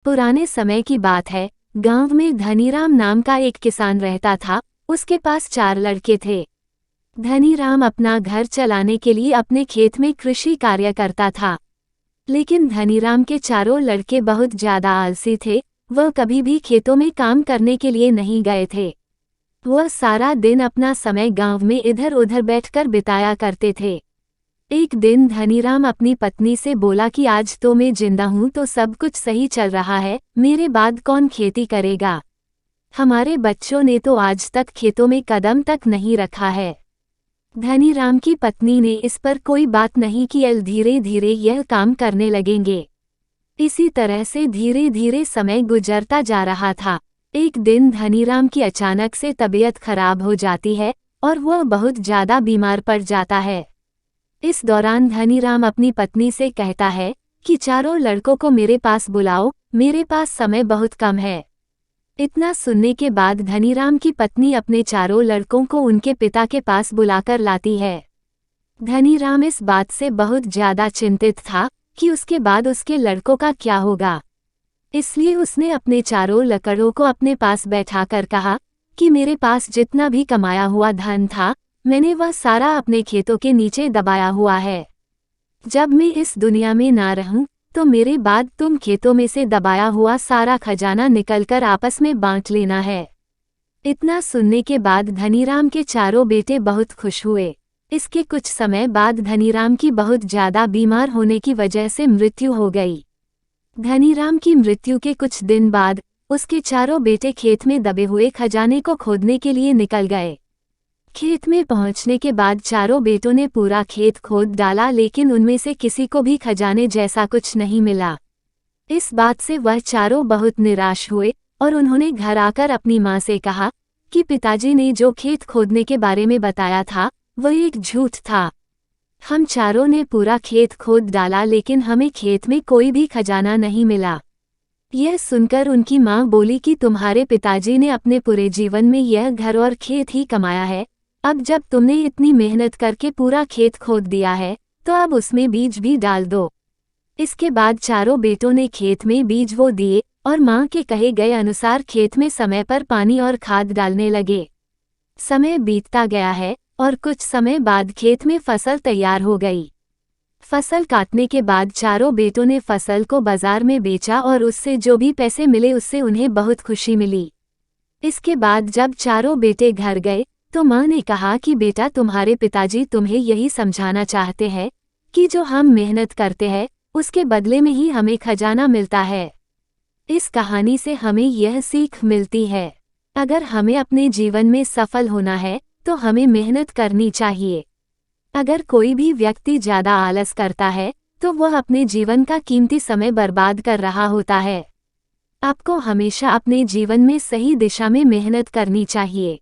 पुराने समय की बात है। गांव में धनीराम नाम का एक किसान रहता था। उसके पास 4 लड़के थे। धनीराम अपना घर चलाने के लिए अपने खेत में कृषि कार्य करता था। लेकिन धनीराम के चारों लड़के बहुत ज्यादा आलसी थे। वह कभी भी खेतों में काम करने के लिए नहीं गए थे। वह सारा दिन अपना समय गांव में इधर उधर बैठकर बिताया करते थे। एक दिन धनीराम अपनी पत्नी से बोला कि आज तो मैं जिंदा हूं तो सब कुछ सही चल रहा है, मेरे बाद कौन खेती करेगा। हमारे बच्चों ने तो आज तक खेतों में कदम तक नहीं रखा है। धनीराम की पत्नी ने इस पर कोई बात नहीं की। धीरे धीरे यह काम करने लगेंगे। इसी तरह से धीरे धीरे समय गुजरता जा रहा था। एक दिन धनीराम की अचानक से तबीयत खराब हो जाती है और वह बहुत ज्यादा बीमार पड़ जाता है। इस दौरान धनीराम अपनी पत्नी से कहता है कि चारों लड़कों को मेरे पास बुलाओ, मेरे पास समय बहुत कम है। इतना सुनने के बाद धनीराम की पत्नी अपने चारों लड़कों को उनके पिता के पास बुलाकर लाती है। धनीराम इस बात से बहुत ज्यादा चिंतित था कि उसके बाद उसके लड़कों का क्या होगा। इसलिए उसने अपने चारों लड़कों को अपने पास बैठाकर कहा कि मेरे पास जितना भी कमाया हुआ धन था, मैंने वह सारा अपने खेतों के नीचे दबाया हुआ है। जब मैं इस दुनिया में ना रहूं तो मेरे बाद तुम खेतों में से दबाया हुआ सारा खजाना निकलकर आपस में बांट लेना है। इतना सुनने के बाद धनीराम के चारों बेटे बहुत खुश हुए। इसके कुछ समय बाद धनीराम की बहुत ज्यादा बीमार होने की वजह से मृत्यु हो गई। धनीराम की मृत्यु के कुछ दिन बाद उसके चारों बेटे खेत में दबे हुए खजाने को खोदने के लिए निकल गए। खेत में पहुंचने के बाद चारों बेटों ने पूरा खेत खोद डाला, लेकिन उनमें से किसी को भी खजाने जैसा कुछ नहीं मिला। इस बात से वह चारों बहुत निराश हुए और उन्होंने घर आकर अपनी मां से कहा कि पिताजी ने जो खेत खोदने के बारे में बताया था वह एक झूठ था। हम चारों ने पूरा खेत खोद डाला लेकिन हमें खेत में कोई भी खजाना नहीं मिला। यह सुनकर उनकी मां बोली कि तुम्हारे पिताजी ने अपने पूरे जीवन में यह घर और खेत ही कमाया है। अब जब तुमने इतनी मेहनत करके पूरा खेत खोद दिया है तो अब उसमें बीज भी डाल दो। इसके बाद चारों बेटों ने खेत में बीज बो दिए और मां के कहे गए अनुसार खेत में समय पर पानी और खाद डालने लगे। समय बीतता गया है और कुछ समय बाद खेत में फसल तैयार हो गई। फसल काटने के बाद चारों बेटों ने फसल को बाजार में बेचा और उससे जो भी पैसे मिले उससे उन्हें बहुत खुशी मिली। इसके बाद जब चारों बेटे घर गए तो मां ने कहा कि बेटा, तुम्हारे पिताजी तुम्हें यही समझाना चाहते हैं कि जो हम मेहनत करते हैं उसके बदले में ही हमें खजाना मिलता है। इस कहानी से हमें यह सीख मिलती है, अगर हमें अपने जीवन में सफल होना है तो हमें मेहनत करनी चाहिए। अगर कोई भी व्यक्ति ज्यादा आलस करता है तो वह अपने जीवन का कीमती समय बर्बाद कर रहा होता है। आपको हमेशा अपने जीवन में सही दिशा में मेहनत करनी चाहिए।